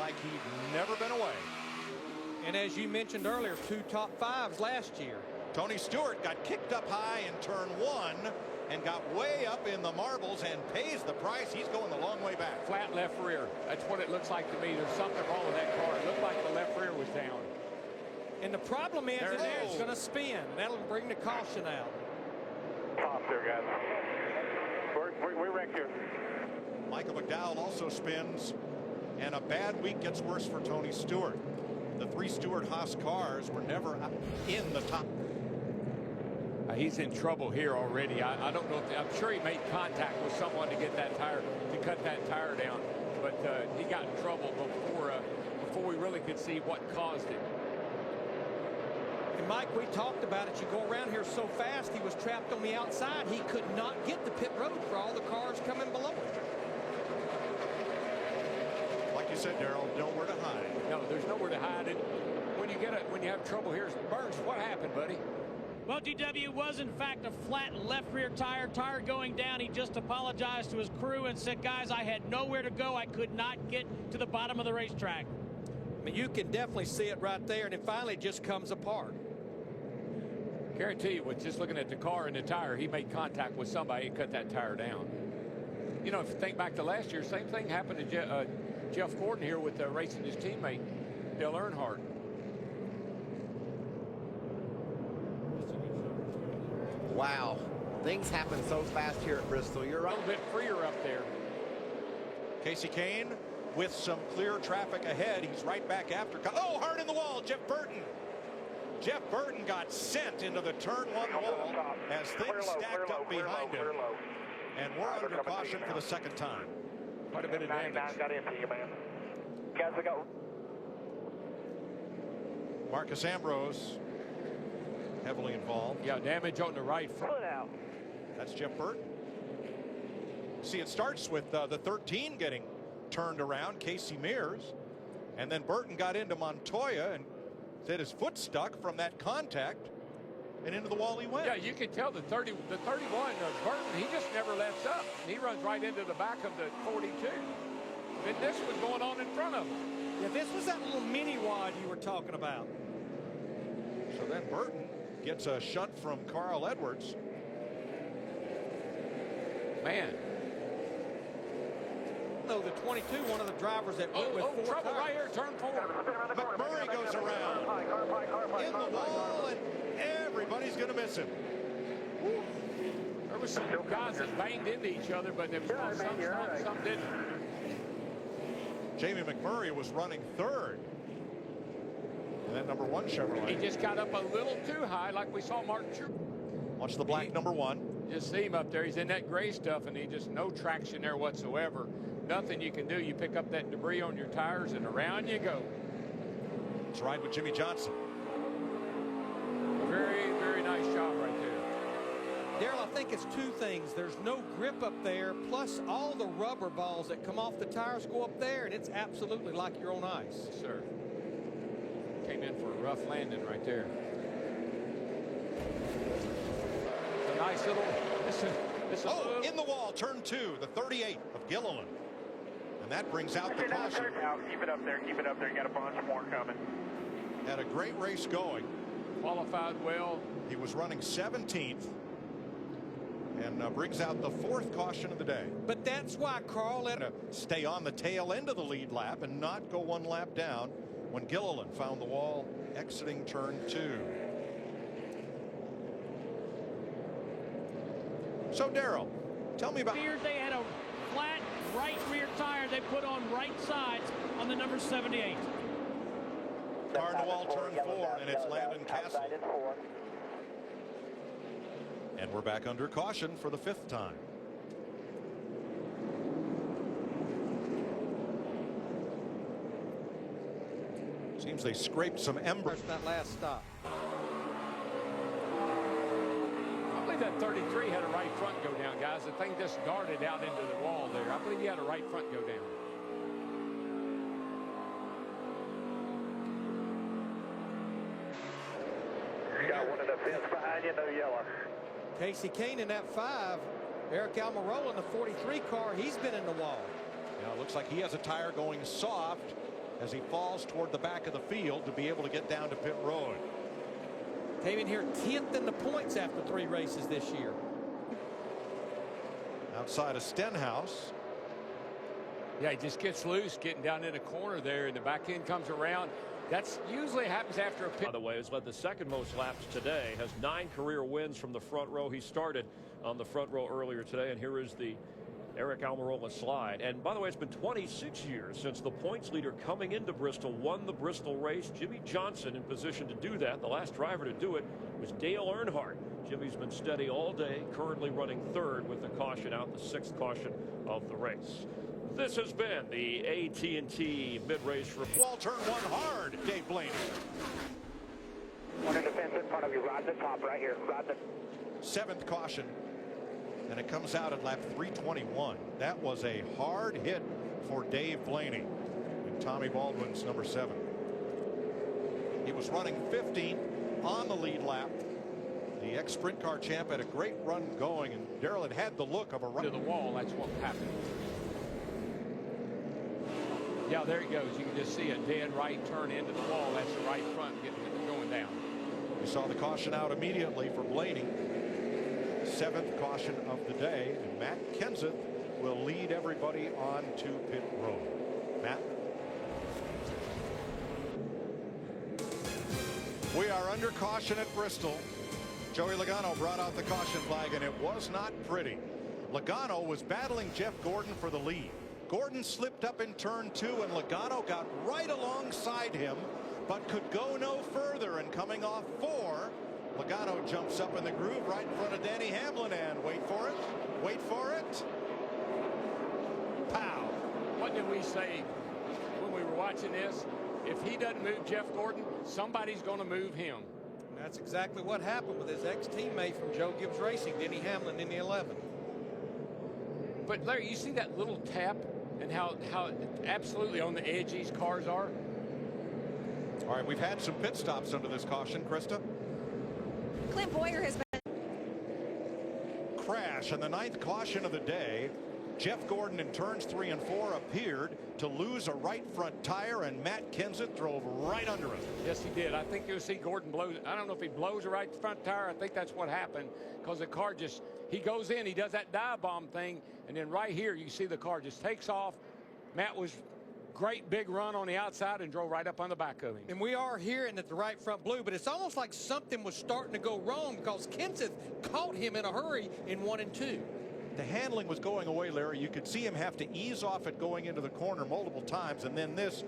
like he'd never been away. And as you mentioned earlier, 2 top 5s last year. Tony Stewart got kicked up high in turn 1 and got way up in the marbles and pays the price. He's going the long way back. Flat left rear. That's what it looks like to me. There's something wrong with that car. It looked like the left rear was down. And the problem is it's going to spin. That'll bring the caution out. Top there, guys. We're wrecked here. Michael McDowell also spins, and a bad week gets worse for Tony Stewart. The 3 Stewart-Haas cars were never in the top. He's in trouble here already. I don't know if I'm sure he made contact with someone to get that tire, to cut that tire down, but he got in trouble before we really could see what caused it. And Mike, we talked about it. You go around here so fast, he was trapped on the outside. He could not get the pit road for all the cars coming below him. Like you said, Darrell, nowhere to hide. No, there's nowhere to hide it. When you have trouble here, Burns, what happened, buddy? Well, GW was in fact a flat left rear tire going down. He just apologized to his crew and said, guys, I had nowhere to go. I could not get to the bottom of the racetrack. I mean, you can definitely see it right there, and it finally just comes apart. Guarantee you, with just looking at the car and the tire, he made contact with somebody and cut that tire down. You know, if you think back to last year, same thing happened to Jeff Gordon here with racing his teammate, Dale Earnhardt. Wow, things happen so fast here at Bristol. You're right. A little bit freer up there. Casey Kane with some clear traffic ahead. He's right back after. Oh, hard in the wall, Jeff Burton. Jeff Burton got sent into the turn 1 wall as things stacked up behind him. And we're under caution for the second time. Quite a bit of damage. Got into you, man. Guys, we got Marcus Ambrose heavily involved. Yeah, damage on the right front. pull it out. That's Jeff Burton. See, it starts with the 13 getting turned around, Casey Mears, and then Burton got into Montoya and said his foot stuck from that contact, and into the wall he went. Yeah, you can tell the 31, Burton, he just never lets up. He runs right into the back of the 42. And this was going on in front of him. Yeah, this was that little mini wad you were talking about. So then Burton gets a shunt from Carl Edwards. Man. No, the 22, one of the drivers that went with 4 trouble tires. right here, turn 4. McMurray goes around in the wall, and everybody's going to miss him. There was some guys that banged into each other, but there was some didn't. Jamie McMurray was running 3rd. And then number 1 Chevrolet. He just got up a little too high, like we saw Mark True. Watch the black number 1. Just see him up there. He's in that gray stuff, and he just no traction there whatsoever. Nothing you can do. You pick up that debris on your tires, and around you go. Let's ride with Jimmy Johnson. Very, very nice job right there. Darrell, I think it's 2 things. There's no grip up there, plus all the rubber balls that come off the tires go up there, and it's absolutely like you're on ice. Yes, sir. Came in for a rough landing right there. A nice little. In the wall, turn 2, the 38 of Gilliland. And that brings out the caution. Keep it up there. Keep it up there. You got a bunch more coming. Had a great race going. Qualified well. He was running 17th. And brings out the 4th caution of the day. But that's why Carl had to stay on the tail end of the lead lap and not go 1 lap down when Gilliland found the wall exiting turn 2. So Darrell, tell me about. Here they had a flat right rear tire they put on right sides on the number 78. Car in the wall, turn 4, and it's Landon Castle. And we're back under caution for the 5th time. Seems they scraped some embers. that last stop. I believe that 33 had a right front go down, guys. The thing just darted out into the wall there. I believe he had a right front go down. You got one of the fence behind you, no yellow. Casey Kane in that 5. Eric Almirola in the 43 car. He's been in the wall. Now it looks like he has a tire going soft. as he falls toward the back of the field to be able to get down to pit road. Came in here 10th in the points after 3 races this year. Outside of Stenhouse. Yeah, he just gets loose, getting down in the corner there, and the back end comes around. That's usually happens after a pit. By the way, has led the second most laps today, has 9 career wins from the front row. He started on the front row earlier today, and here is the Eric Almirola slide. And by the way, it's been 26 years since the points leader coming into Bristol won the Bristol race. Jimmy Johnson in position to do that. The last driver to do it was Dale Earnhardt. Jimmy's been steady all day, currently running 3rd with the caution out, the 6th caution of the race. This has been the AT&T mid-race report. Wall turn 1 hard, Dave Blaney. One in the fence in front of you, right at the top right here. Right at the 7th caution, and it comes out at lap 321. That was a hard hit for Dave Blaney in Tommy Baldwin's number 7. He was running 15th on the lead lap. The ex-sprint car champ had a great run going, and Darrell had the look of a run to the wall. That's what happened. Yeah, there he goes. You can just see a dead right turn into the wall. That's the right front going down. You saw the caution out immediately for Blaney. 7th caution of the day, and Matt Kenseth will lead everybody on to pit road. Matt. We are under caution at Bristol. Joey Logano brought out the caution flag, and it was not pretty. Logano was battling Jeff Gordon for the lead. Gordon slipped up in turn 2, and Logano got right alongside him, but could go no further. And coming off 4, Logano jumps up in the groove right in front of Danny Hamlin, and wait for it, wait for it. Pow. What did we say when we were watching this? If he doesn't move Jeff Gordon, somebody's going to move him. And that's exactly what happened with his ex-teammate from Joe Gibbs Racing, Denny Hamlin, in the 11. But Larry, you see that little tap and how absolutely on the edge these cars are? All right, we've had some pit stops under this caution, Krista. Clint Boyer has been. Crash, and the 9th caution of the day. Jeff Gordon in turns 3 and 4 appeared to lose a right front tire, and Matt Kenseth drove right under him. Yes, he did. I think you'll see Gordon blow. I don't know if he blows a right front tire. I think that's what happened, because the car just, he goes in, he does that dive bomb thing, and then right here you see the car just takes off. Matt was great big run on the outside and drove right up on the back of him. And we are hearing that the right front blew, but it's almost like something was starting to go wrong, because Kenseth caught him in a hurry in 1 and 2. The handling was going away, Larry. You could see him have to ease off it going into the corner multiple times, and then this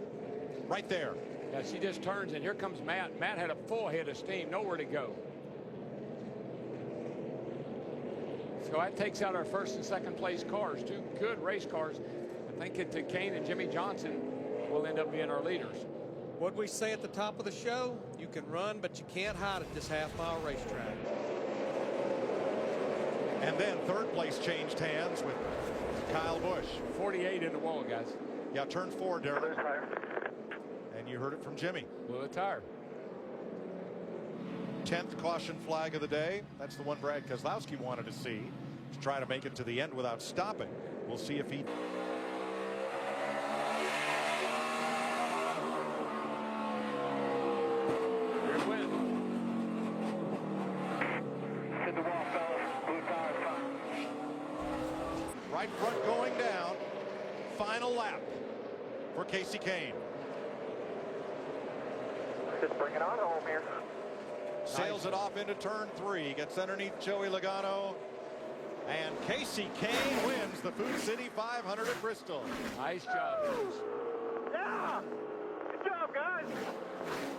right there. Yeah, she just turns, and here comes Matt. Matt had a full head of steam, nowhere to go. So that takes out our 1st and 2nd place cars, 2 good race cars. I think that Kane and Jimmy Johnson will end up being our leaders. What we say at the top of the show, you can run, but you can't hide at this half-mile racetrack. And then 3rd place changed hands with Kyle Busch. 48 in the wall, guys. Yeah, turn 4, Darrell. And you heard it from Jimmy. Blew a tire. 10th caution flag of the day. That's the one Brad Keselowski wanted to see, to try to make it to the end without stopping. We'll see if he... Right front going down. Final lap for Casey Kane. Just bring it on home here. Sails it off into turn 3. Gets underneath Joey Logano. And Casey Kane wins the Food City 500 at Bristol. Nice job. Yeah! Good job, guys!